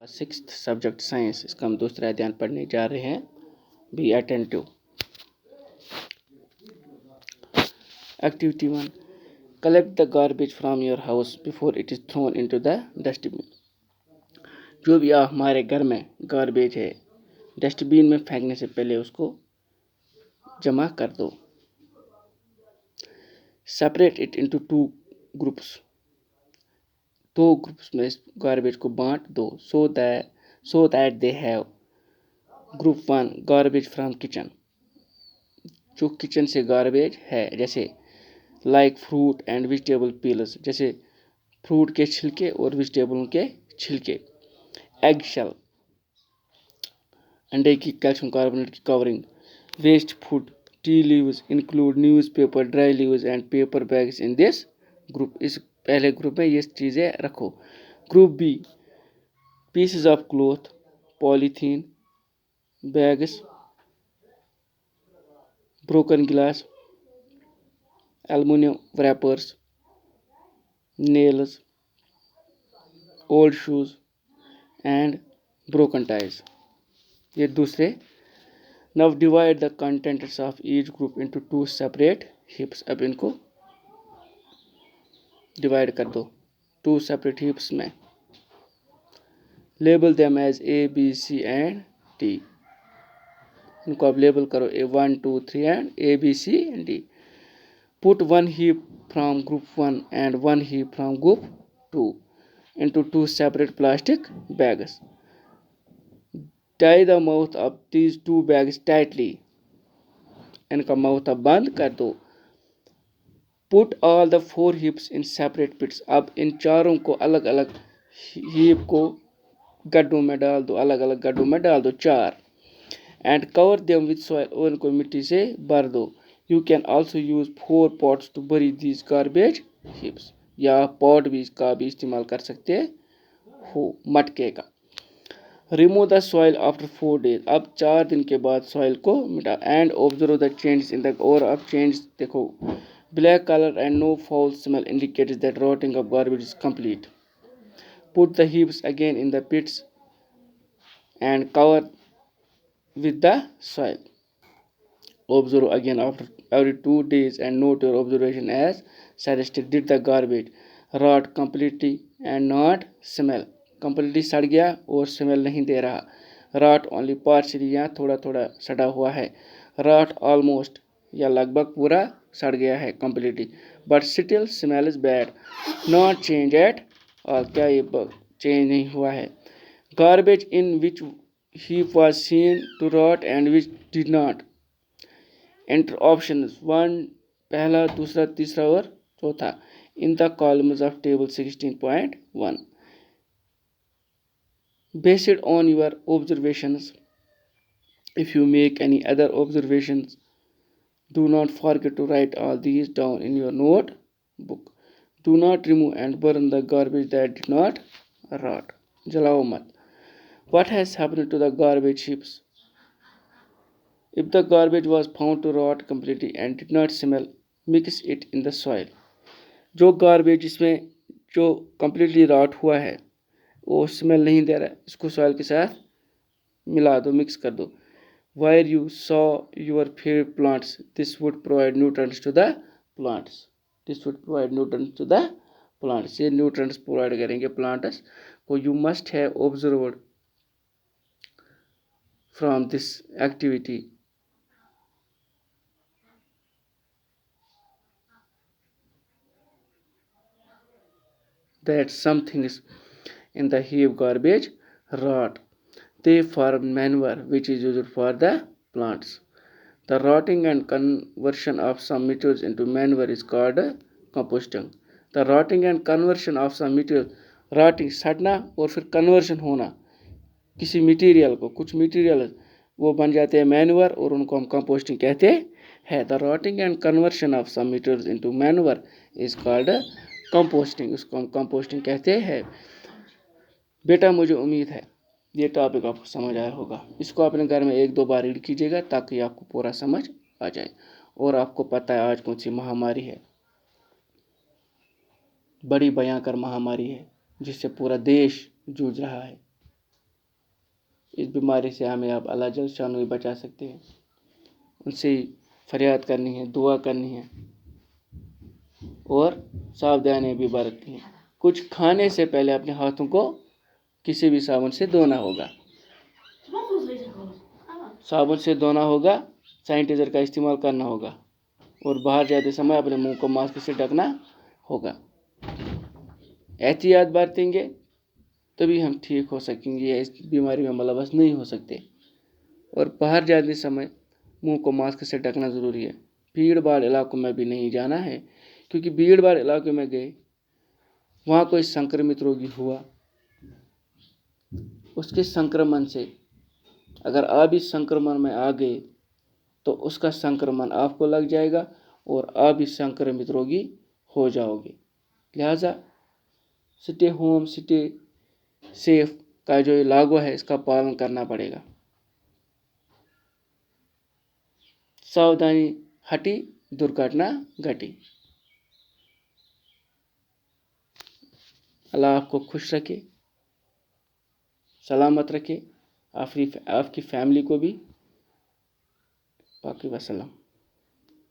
Sixth subject science, इसका हम दूसरा अध्ययन पढ़ने जा रहे हैं। Be attentive. Activity 1, collect the garbage from your house before it is throne into the dustbin. जो भी हमारे घर में गार्बेज है, डस्टबिन में फेंकने से पहले उसको जमा कर दो। Separate it into 2 groups. 2 groups में इस गार्बेज को बांट दो। So that they have group 1 garbage from kitchen, जो किचन से गार्बेज है, जैसे like fruit and vegetable peels, जैसे फ्रूट के छिलके और वेजिटेबलों के छिलके। एग शेल, अंडे की कैल्शियम कार्बोनेट की covering. Waste food, tea leaves include newspaper, dry leaves and paper bags in this group. इस पहले ग्रुप में ये चीज़ें रखो। Group B, pieces of cloth, polythene bags, broken glass, aluminum wrappers, nails, old shoes and broken ties। ये दूसरे। Now divide the contents of each group into 2 separate heaps। अब इनको डिवाइड कर दो 2 separate heaps में। Label them as A, B, C and D। इनको अब label करो 1, 2, 3 and A, B, C and D। Put 1 heap from group 1 and 1 heap from group 2 into 2 separate plastic bags। Tie the mouth of these 2 bags tightly। इनका mouth अब बंद कर दो। Put all the 4 heaps in separate pits। अब इन चारों को अलग अलग हीप को गड्ढों में डाल दो, अलग अलग गड्ढों में डाल दो 4। And cover them with soil। और इनको मिट्टी से भर दो। You can also use 4 pots to bury these garbage heaps। या पॉट भी का भी इस्तेमाल कर सकते हो, मटके का। Remove the soil after 4 days। अब 4 दिन के बाद सॉइल को मिटा। And observe the changes in the। और अब चेंज देखो। Black color and no foul smell indicates that rotting of garbage is complete। Put the heaps again in the pits and cover with the soil। Observe again after every 2 days and note your observation as suggested। Did the garbage rot completely and not smell। completely सड़ गया और smell नहीं दे रहा। rot only partially, या थोड़ा थोड़ा सड़ा हुआ है। rot almost, या लगभग पूरा सड़ गया है completely, but still smell is bad। not change at all, क्या ये चेंज नहीं हुआ है। garbage in which heap was seen to rot and which did not। Enter options 1, पहला, दूसरा, तीसरा और चौथा। In the columns of table 16.1। Based on your observations, if you make any other observations do not forget to write all these down in your note book. Do not remove and burn the garbage that did not rot. जलाओ मत। What has happened to the garbage heaps? If the garbage was found to rot completely and did not smell, mix it in the soil। जो garbage इसमें जो completely rot हुआ है, वो smell नहीं दे रहा है, इसको सॉइल के साथ मिला दो, मिक्स कर दो। Where you saw your favorite plants, this would provide nutrients to the plants। This would provide nutrients to the plants। ये nutrients provide करेंगे plants को। You must have observed from this activity that some things in the heap garbage rot। They form manure which is used for the plants। The rotting and conversion of some materials into manure is called composting। The rotting and conversion of some material, rotting सड़ना और फिर conversion होना किसी material को, कुछ material वो बन जाते हैं मैन्योर और उनको हम कंपोस्टिंग कहते हैं। The rotting and conversion of some materials into manure is called composting. उसको हम कंपोस्टिंग कहते हैं। बेटा मुझे उम्मीद है ये टॉपिक आपको समझ आया होगा। इसको अपने घर में 1-2 बार रीड कीजिएगा ताकि आपको पूरा समझ आ जाए। और आपको पता है आज कौन सी महामारी है, बड़ी भयंकर महामारी है जिससे पूरा देश जूझ रहा है। इस बीमारी से हमें आप अल्लाह जल शान ही बचा सकते हैं। उनसे फरियाद करनी है, दुआ करनी है और सावधानियाँ भी बरतनी है। कुछ खाने से पहले अपने हाथों को किसी भी साबुन से धोना होगा, साबुन से धोना होगा, सैनिटाइज़र का इस्तेमाल करना होगा और बाहर जाते समय अपने मुंह को मास्क से ढकना होगा। एहतियात बरतेंगे तभी हम ठीक हो सकेंगे, इस बीमारी में मुलव्वस नहीं हो सकते। और बाहर जाते समय मुंह को मास्क से ढकना ज़रूरी है। भीड़ भाड़ इलाकों में भी नहीं जाना है, क्योंकि भीड़ भाड़ इलाकों में गए, वहाँ कोई संक्रमित रोगी हुआ, उसके संक्रमण से अगर आप इस संक्रमण में आ गए तो उसका संक्रमण आपको लग जाएगा और आप इस संक्रमित रोगी हो जाओगे। लिहाजा स्टे होम, स्टे सेफ का जो लागू है इसका पालन करना पड़ेगा। सावधानी हटी, दुर्घटना घटी। अल्लाह आपको खुश रखे, सलामत रखे, आपकी फैमिली को भी। बाकी वसल्लम।